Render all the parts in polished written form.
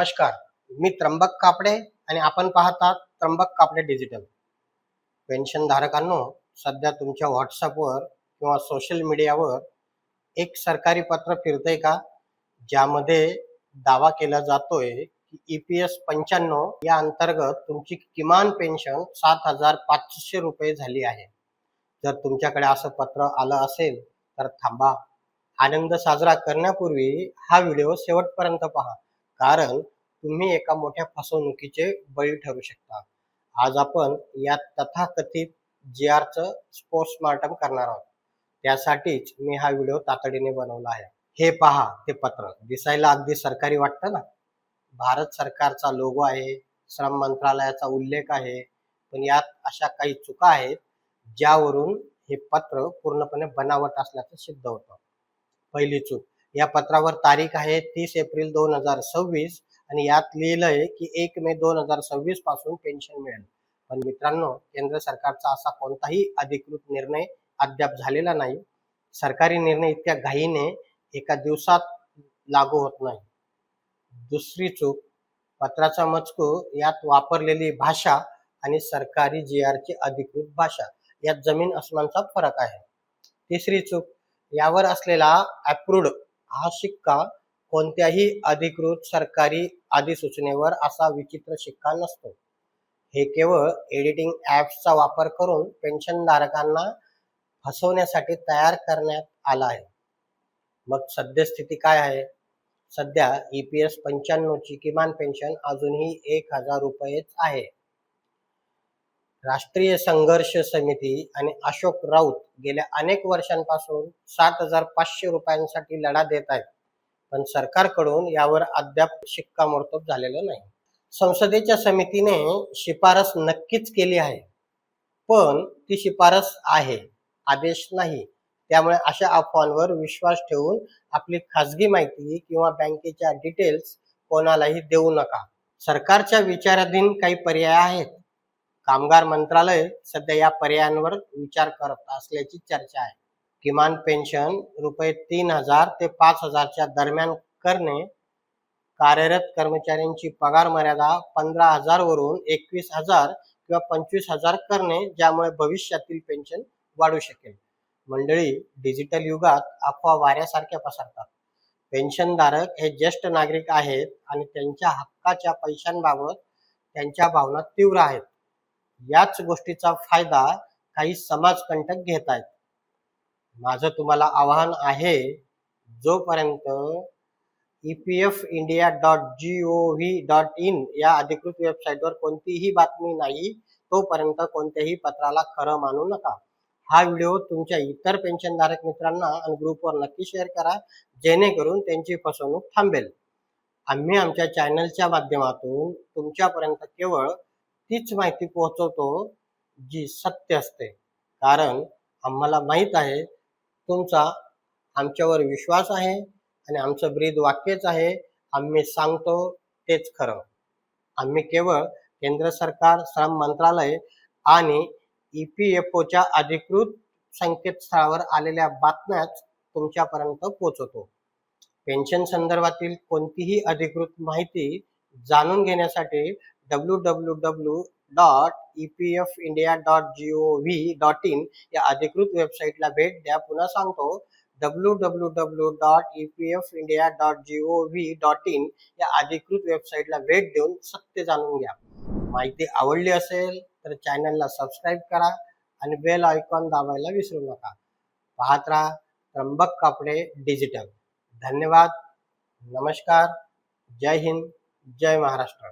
नमस्कार. मी त्र्यंबक कापडे आणि आपण पाहतात त्र्यंबक कापडे डिजिटल. पेन्शन धारकांनो, सध्या तुमच्या व्हॉट्सअपवर किंवा सोशल मीडियावर एक सरकारी पत्र फिरतंय का, ज्यामध्ये दावा केला जातोय की EPS 95 या अंतर्गत तुमची किमान पेन्शन 7,500 रुपये झाली आहे. जर तुमच्याकडे असं पत्र आलं असेल तर थांबा. आनंद साजरा करण्यापूर्वी हा व्हिडिओ शेवटपर्यंत पहा, कारण तुम्ही एका मोठ्या फसवणुकीचे बळी ठरू शकता. आज आपण या तथाकथित GRचं पोस्टमार्टम करणार आहोत. त्यासाठीच मी हा व्हिडिओ तातडीने बनवला आहे. हे पहा, ते पत्र दिसायला अगदी सरकारी वाटतं ना. भारत सरकारचा लोगो आहे, श्रम मंत्रालयाचा उल्लेख आहे, पण यात अशा काही चुका आहेत ज्यावरून हे पत्र पूर्णपणे बनावट असल्याचं सिद्ध होतं. पहिली चूक, या पत्रावर तारीख आहे 30 एप्रिल 2026 आणि यात लिहिलंय की 1 मे 2026 पासून पेन्शन मिळेल. पण मित्रांनो, केंद्र सरकारचा असा कोणताही अधिकृत निर्णय अद्याप झालेला नाही. सरकारी निर्णय इतक्या घाईने एका दिवसात लागू होत नाही. दुसरी चूक, पत्राचा मजकूर, यात वापरलेली भाषा आणि सरकारी GRची अधिकृत भाषा यात जमीन अस्मानचा फरक आहे. तिसरी चूक, यावर असलेला अप्रूव्ड हा शिक्का कोणत्याही अधिकृत सरकारी अधिसूचनेवर असा विचित्र शिक्का नसतो. हे केवळ एडिटिंग ॲप्सचा वापर करून पेन्शनधारकांना फसवण्यासाठी तयार करण्यात आला आहे. मग सद्यस्थिती काय आहे? सध्या EPS 95 ची किमान पेन्शन अजूनही 1,000 रुपयेच आहे. राष्ट्रीय संघर्ष समिती आणि अशोक राऊत गेल्या अनेक वर्षांपासून 7,500 रुपयांसाठी लढा देत आहेत, पण सरकारकडून यावर अद्याप शिक्कामोर्तब झालेलं नाही. संसदेच्या समितीने शिफारस नक्कीच केली आहे, पण ती शिफारस आहे, आदेश नाही. त्यामुळे अशा अफवांवर विश्वास ठेवून आपली खाजगी माहिती किंवा बँकेच्या डिटेल्स कोणालाही देऊ नका. सरकारच्या विचाराधीन काही पर्याय आहेत. कामगार मंत्रालय सध्या या पर्यायांवर विचार करत असल्याची चर्चा आहे. किमान पेन्शन रुपये 3,000 ते 5,000च्या दरम्यान करणे, कार्यरत कर्मचाऱ्यांची पगार मर्यादा 15,000 वरून 21,000 किंवा 25,000 करणे, ज्यामुळे भविष्यातील पेन्शन वाढू शकेल. मंडळी, डिजिटल युगात अफवा वाऱ्यासारख्या पसरतात. पेन्शनधारक हे ज्येष्ठ नागरिक आहेत आणि त्यांच्या हक्काच्या पैशांबाबत त्यांच्या भावना तीव्र आहेत. याच गोष्टीचा फायदा काही समाजकंटक घेत आहेत. माझं तुम्हाला आवाहन आहे, जोपर्यंत epfindia.gov.in या अधिकृत वेबसाईटवर कोणतीही बातमी नाही, तोपर्यंत कोणत्याही पत्राला खरं मानू नका. हा व्हिडिओ तुमच्या इतर पेन्शनधारक मित्रांना आणि ग्रुपवर नक्की शेअर करा, जेणेकरून त्यांची फसवणूक थांबेल. आम्ही आमच्या चॅनलच्या माध्यमातून तुमच्यापर्यंत केवळ तीच माहिती पोहोचवतो जी सत्य असते, कारण आम्हाला माहीत आहे तुमचा आमच्यावर विश्वास आहे आणि आमचं ब्रीद वाक्यच आहे, आम्ही सांगतो तेच खरं. आम्ही केवळ केंद्र सरकार, श्रम मंत्रालय आणि EPFOच्या अधिकृत संकेतस्थळावर आलेल्या बातम्याच तुमच्यापर्यंत पोहोचवतो. पेन्शन संदर्भातील कोणतीही अधिकृत माहिती जाणून घेण्यासाठी www.epfindia.gov.in या अधिकृत वेबसाईटला भेट द्या. पुन्हा सांगतो, www.epfindia.gov.in या अधिकृत वेबसाईटला भेट देऊन सत्य जाणून घ्या. माहिती आवडली असेल तर चॅनलला सबस्क्राईब करा आणि बेल आयकॉन दाबायला विसरू नका. पाहत राहा त्र्यंबक कापडे डिजिटल. धन्यवाद. नमस्कार. जय हिंद, जय महाराष्ट्र.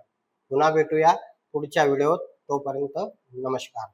पुन्हा भेटूया पुढच्या व्हिडिओत. तोपर्यंत नमस्कार.